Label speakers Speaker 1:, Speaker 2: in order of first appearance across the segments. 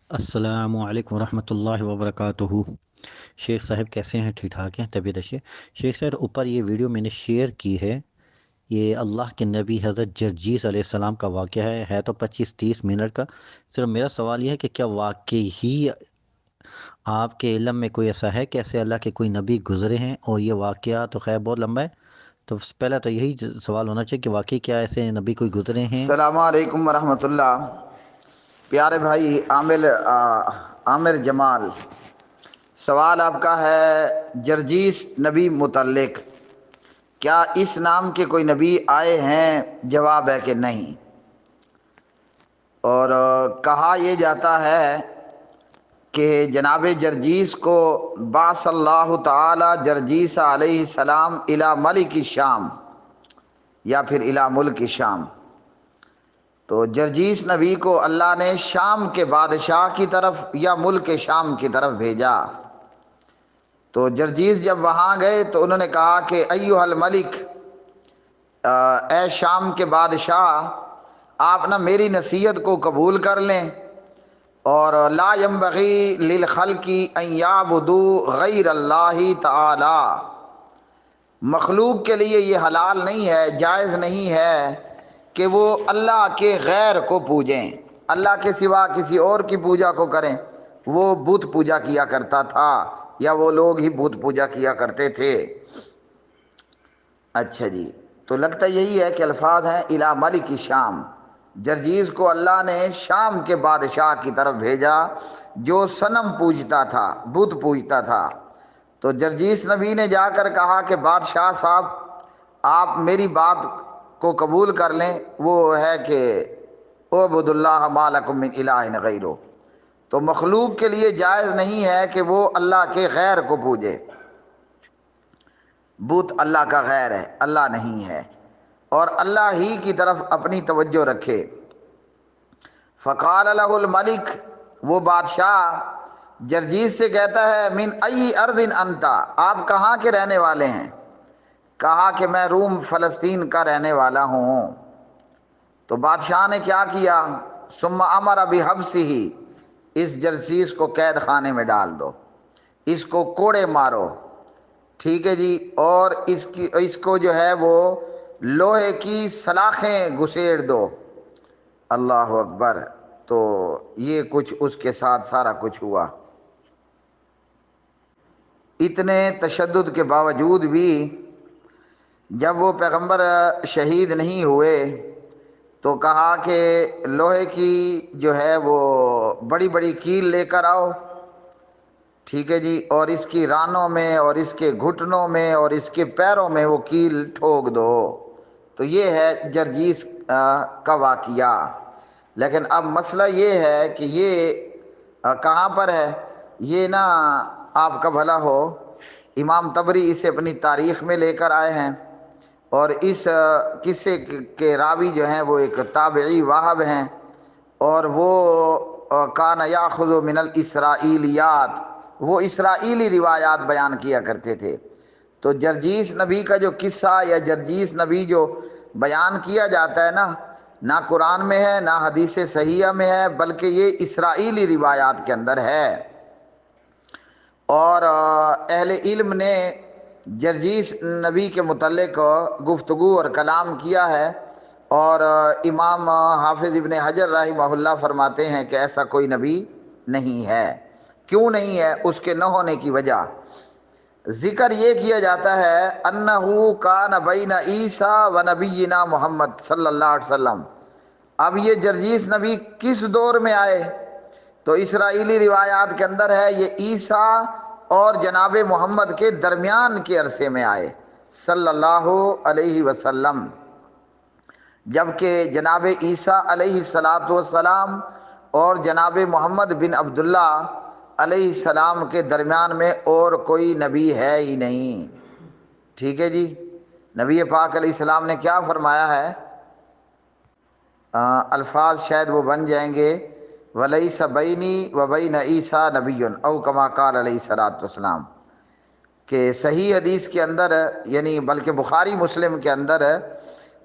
Speaker 1: السلام علیکم ورحمۃ اللہ وبرکاتہ۔ شیخ صاحب کیسے ہیں؟ ٹھیک ٹھاک ہیں؟ طبیعت اچھی ہے؟ شیخ صاحب اوپر یہ ویڈیو میں نے شیئر کی ہے، یہ اللہ کے نبی حضرت جرجیس علیہ السلام کا واقعہ ہے تو 25-30 منٹ کا۔ صرف میرا سوال یہ ہے کہ کیا واقعی ہی آپ کے علم میں کوئی ایسا ہے کہ ایسے اللہ کے کوئی نبی گزرے ہیں؟ اور یہ واقعہ تو خیر بہت لمبا ہے، تو پہلا تو یہی سوال ہونا چاہیے کہ واقعی کیا ایسے نبی کوئی گزرے ہیں؟
Speaker 2: السلام علیکم ورحمۃ اللہ۔ پیارے بھائی عامر جمال، سوال آپ کا ہے جرجیس نبی متعلق، کیا اس نام کے کوئی نبی آئے ہیں؟ جواب ہے کہ نہیں۔ اور کہا یہ جاتا ہے کہ جناب جرجیس کو بعث اللہ تعالی جرجیس علیہ السلام الی ملک الشام، یا پھر الی ملک الشام۔ تو جرجیس نبی کو اللہ نے شام کے بادشاہ کی طرف یا ملک شام کی طرف بھیجا۔ تو جرجیس جب وہاں گئے تو انہوں نے کہا کہ ایھا الملک، اے شام کے بادشاہ، آپ نہ میری نصیحت کو قبول کر لیں، اور لا ينبغی للخلق ان یعبدوا غیر اللہ تعالی، مخلوق کے لیے یہ حلال نہیں ہے، جائز نہیں ہے کہ وہ اللہ کے غیر کو پوجیں، اللہ کے سوا کسی اور کی پوجا کو کریں۔ وہ بت پوجا کیا کرتا تھا، یا وہ لوگ ہی بت پوجا کیا کرتے تھے۔ اچھا جی، تو لگتا یہی ہے کہ الفاظ ہیں الی ملک شام۔ جرجیز کو اللہ نے شام کے بادشاہ کی طرف بھیجا جو صنم پوجتا تھا، بت پوجتا تھا۔ تو جرجیس نبی نے جا کر کہا کہ بادشاہ صاحب، آپ میری بات کو قبول کر لیں، وہ ہے کہ اعبدوا اللہ ما لکم من الہ غیرہ، تو مخلوق کے لیے جائز نہیں ہے کہ وہ اللہ کے غیر کو پوجے۔ بت اللہ کا غیر ہے، اللہ نہیں ہے، اور اللہ ہی کی طرف اپنی توجہ رکھے۔ فقال له الملک، وہ بادشاہ جرجیس سے کہتا ہے من ای ارض انت، آپ کہاں کے رہنے والے ہیں؟ کہا کہ میں روم فلسطین کا رہنے والا ہوں۔ تو بادشاہ نے کیا کیا؟ ثم امر بحبسہ، اس جرجیس کو قید خانے میں ڈال دو، اس کو کوڑے مارو، ٹھیک ہے جی، اور اس کو جو ہے وہ لوہے کی سلاخیں گھسیڑ دو۔ اللہ اکبر۔ تو یہ کچھ اس کے ساتھ سارا کچھ ہوا۔ اتنے تشدد کے باوجود بھی جب وہ پیغمبر شہید نہیں ہوئے تو کہا کہ لوہے کی جو ہے وہ بڑی بڑی کیل لے کر آؤ، ٹھیک ہے جی، اور اس کی رانوں میں اور اس کے گھٹنوں میں اور اس کے پیروں میں وہ کیل ٹھوک دو۔ تو یہ ہے جرجیس کا واقعہ۔ لیکن اب مسئلہ یہ ہے کہ یہ کہاں پر ہے؟ یہ نا آپ کا بھلا ہو، امام طبری اسے اپنی تاریخ میں لے کر آئے ہیں، اور اس قصے کے راوی جو ہیں وہ ایک تابعی واہب ہیں، اور وہ کان یاخذ من الاسرائیلیات، وہ اسرائیلی روایات بیان کیا کرتے تھے۔ تو جرجیس نبی کا جو قصہ یا جرجیس نبی جو بیان کیا جاتا ہے نا، نہ قرآن میں ہے نہ حدیث صحیحہ میں ہے، بلکہ یہ اسرائیلی روایات کے اندر ہے۔ اور اہل علم نے جرجیس نبی کے متعلق گفتگو اور کلام کیا ہے، اور امام حافظ ابن حجر رحمہ اللہ فرماتے ہیں کہ ایسا کوئی نبی نہیں ہے۔ کیوں نہیں ہے؟ اس کے نہ ہونے کی وجہ ذکر یہ کیا جاتا ہے انہو کان بین عیسیٰ و نبینا محمد صلی اللہ علیہ وسلم۔ اب یہ جرجیس نبی کس دور میں آئے؟ تو اسرائیلی روایات کے اندر ہے یہ عیسیٰ اور جناب محمد کے درمیان کے عرصے میں آئے صلی اللہ علیہ وسلم، جبکہ جناب عیسیٰ علیہ السلام اور جناب محمد بن عبداللہ علیہ السلام کے درمیان میں اور کوئی نبی ہے ہی نہیں، ٹھیک ہے جی۔ نبی پاک علیہ السلام نے کیا فرمایا ہے؟ الفاظ شاید وہ بن جائیں گے وَلَيْسَ بَيْنِي وَبَيْنَ عِيسَىٰ نَبِيٌّ اَوْ كَمَا قَالَ علیہ الصلوٰۃ والسلام، کہ صحیح حدیث کے اندر یعنی بلکہ بخاری مسلم کے اندر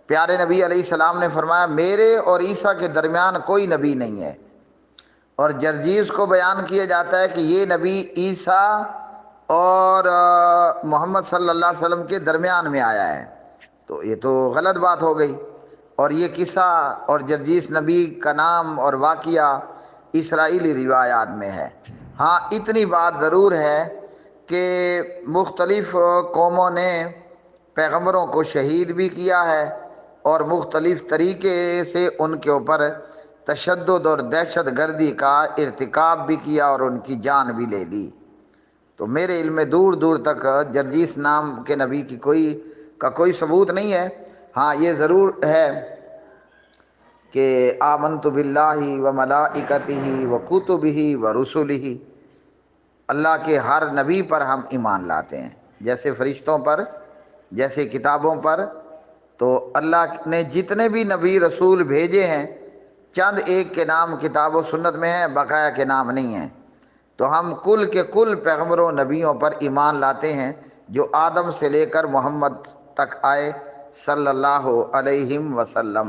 Speaker 2: پیارے نبی علیہ السلام نے فرمایا میرے اور عیسیٰ کے درمیان کوئی نبی نہیں ہے۔ اور جرجیس کو بیان کیا جاتا ہے کہ یہ نبی عیسیٰ اور محمد صلی اللہ علیہ وسلم کے درمیان میں آیا ہے، تو یہ تو غلط بات ہو گئی۔ اور یہ قصہ اور جرجیس نبی کا نام اور واقعہ اسرائیلی روایات میں ہے۔ ہاں اتنی بات ضرور ہے کہ مختلف قوموں نے پیغمبروں کو شہید بھی کیا ہے اور مختلف طریقے سے ان کے اوپر تشدد اور دہشت گردی کا ارتکاب بھی کیا اور ان کی جان بھی لے لی۔ تو میرے علم میں دور دور تک جرجیس نام کے نبی کی کوئی ثبوت نہیں ہے۔ ہاں یہ ضرور ہے کہ آمنت باللہ و ملائکتہ و کتبہ و رسلہ، اللہ کے ہر نبی پر ہم ایمان لاتے ہیں، جیسے فرشتوں پر، جیسے کتابوں پر۔ تو اللہ نے جتنے بھی نبی رسول بھیجے ہیں، چند ایک کے نام کتاب و سنت میں ہیں، بقایا کے نام نہیں ہیں۔ تو ہم کل کے کل پیغمبروں نبیوں پر ایمان لاتے ہیں جو آدم سے لے کر محمد تک آئے صلی اللہ علیہ وسلم۔